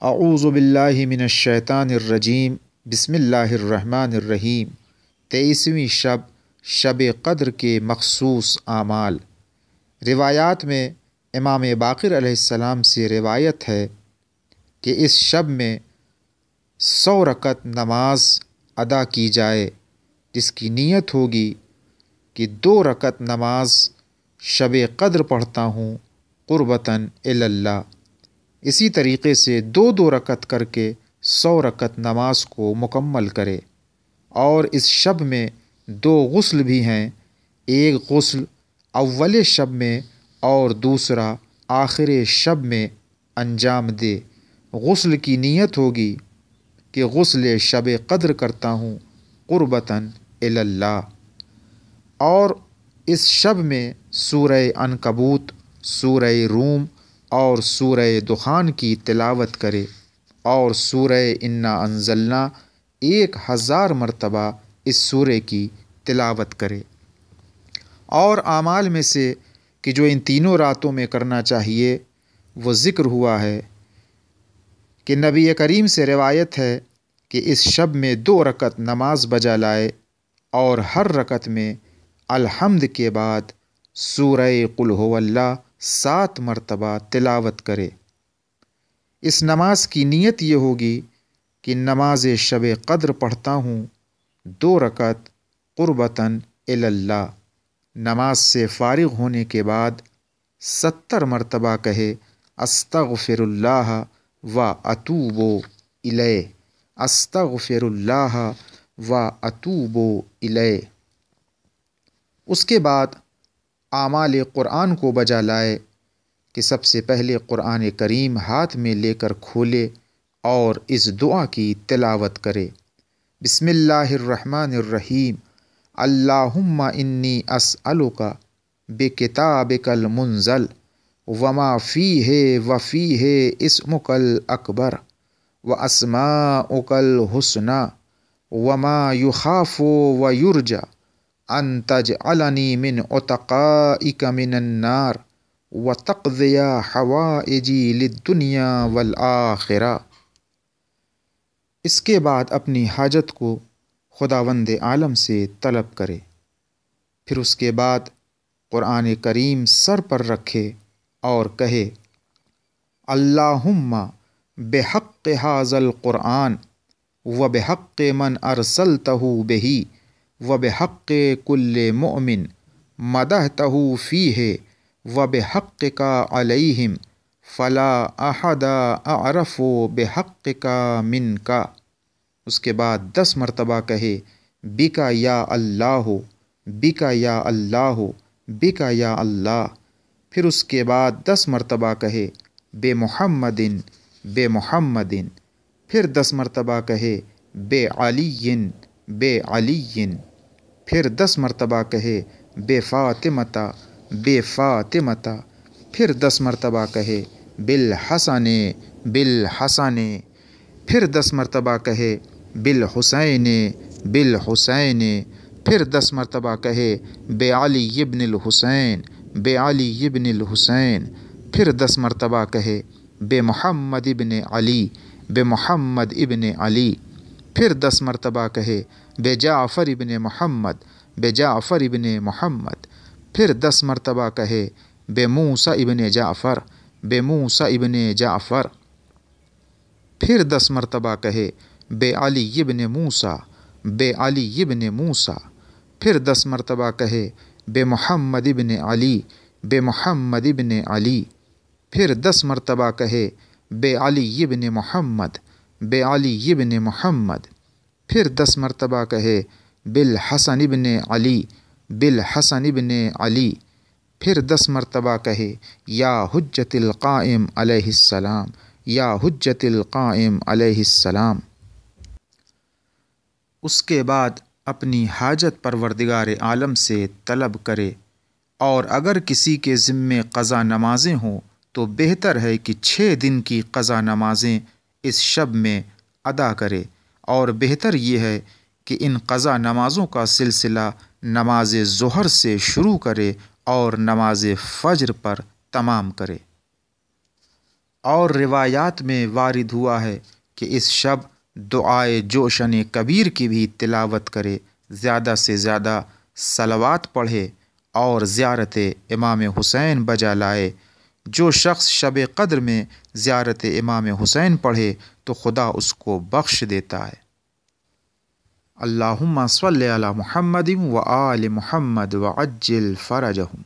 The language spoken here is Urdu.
اعوذ باللہ من الشیطان الرجیم بسم اللہ الرحمن الرحیم 23ویں شب قدر کے مخصوص اعمال۔ روایات میں امام باقر علیہ السلام سے روایت ہے کہ اس شب میں 100 رکعت نماز ادا کی جائے، جس کی نیت ہوگی کہ 2 رکعت نماز شب قدر پڑھتا ہوں قربتاً الی اللہ۔ اسی طریقے سے 2 رکعت کر کے 100 رکعت نماز کو مکمل کرے۔ اور اس شب میں 2 غسل بھی ہیں، ایک غسل اول شب میں اور دوسرا آخر شب میں انجام دے۔ غسل کی نیت ہوگی کہ غسل شب قدر کرتا ہوں قربتاً الی اللہ۔ اور اس شب میں سورہ عنکبوت، سورہ روم اور سورہ دخان کی تلاوت کرے اور سورہ انا انزلنا 1000 مرتبہ اس سورہ کی تلاوت کرے۔ اور اعمال میں سے کہ جو ان تینوں راتوں میں کرنا چاہیے وہ ذکر ہوا ہے کہ نبی کریم سے روایت ہے کہ اس شب میں 2 رکعت نماز بجا لائے اور ہر رکعت میں الحمد کے بعد سورہ قل هو اللہ 7 مرتبہ تلاوت کرے۔ اس نماز کی نیت یہ ہوگی کہ نماز شب قدر پڑھتا ہوں 2 رکعت قربتاً الی اللہ۔ نماز سے فارغ ہونے کے بعد 70 مرتبہ کہے استغفر اللہ و اتوب الیہ، استغفر اللہ و اتوب الیہ۔ اس کے بعد اعمال قرآن کو بجا لائے کہ سب سے پہلے قرآن کریم ہاتھ میں لے کر کھولے اور اس دعا کی تلاوت کرے۔ بسم اللہ الرحمن الرحیم، اللہم انی اسألک بکتابک المنزل وما فیہ وفیہ اسمک الاکبر واسماؤک الحسنی وما یخاف ویرجى ان تجعلنی من عتقائک من النار وتقضی حوائجی للدنیا والآخرہ۔ اس کے بعد اپنی حاجت کو خداوند عالم سے طلب کرے، پھر اس کے بعد قرآن کریم سر پر رکھے اور کہے اللہم بحق ھذا القرآن وبحق من ارسلتہ بہ وبحق کل مؤمن مدحتہ فیہ وبحقک علیہم فلا احد اعرف بحقک منک۔ اس کے بعد 10 مرتبہ کہے بک یا اللہ، بک یا اللہ، بک یا اللہ۔ پھر اس کے بعد 10 مرتبہ کہے بے محمد، بے محمد۔ پھر 10 مرتبہ کہے بے علی، بے علی۔ پھر 10 مرتبہ کہے بے فاطمہ، بے فاطمہ۔ پھر 10 مرتبہ کہے بالحسن، بالحسن۔ پھر 10 مرتبہ کہے بالحسین، بالحسین۔ پھر 10 مرتبہ کہے بے علی ابن الحسین، بے علی ابن الحسین۔ پھر 10 مرتبہ کہے بے محمد ابن علی، بے محمد ابن علی۔ پھر 10 مرتبہ کہے بے جعفر ابن محمد، بے جعفر ابن محمد۔ پھر 10 مرتبہ کہے بے موسیٰ ابن جعفر، بے موسیٰ ابن جعفر۔ پھر 10 مرتبہ کہے بے علی ابن موسیٰ، بے علی ابن موسیٰ۔ پھر 10 مرتبہ کہے بے محمد ابن علی، بے محمد ابن علی۔ پھر 10 مرتبہ کہے بے علی ابن محمد، بے علی ابن محمد۔ پھر 10 مرتبہ کہے بالحسن ابن علی، بالحسن ابن علی۔ پھر 10 مرتبہ کہے یا حجت القائم علیہ السلام، یا حجت القائم علیہ السلام۔ اس کے بعد اپنی حاجت پروردگار عالم سے طلب کرے، اور اگر کسی کے ذمے قضا نمازیں ہوں تو بہتر ہے کہ 6 دن کی قضا نمازیں اس شب میں ادا کرے، اور بہتر یہ ہے کہ ان قضا نمازوں کا سلسلہ نماز ظہر سے شروع کرے اور نماز فجر پر تمام کرے۔ اور روایات میں وارد ہوا ہے کہ اس شب دعائے جوشن کبیر کی بھی تلاوت کرے، زیادہ سے زیادہ صلوات پڑھے اور زیارت امام حسین بجا لائے۔ جو شخص شب قدر میں زیارت امام حسین پڑھے تو خدا اس کو بخش دیتا ہے۔ اللہم صلی علی محمد و آل محمد وعجل فرجہم۔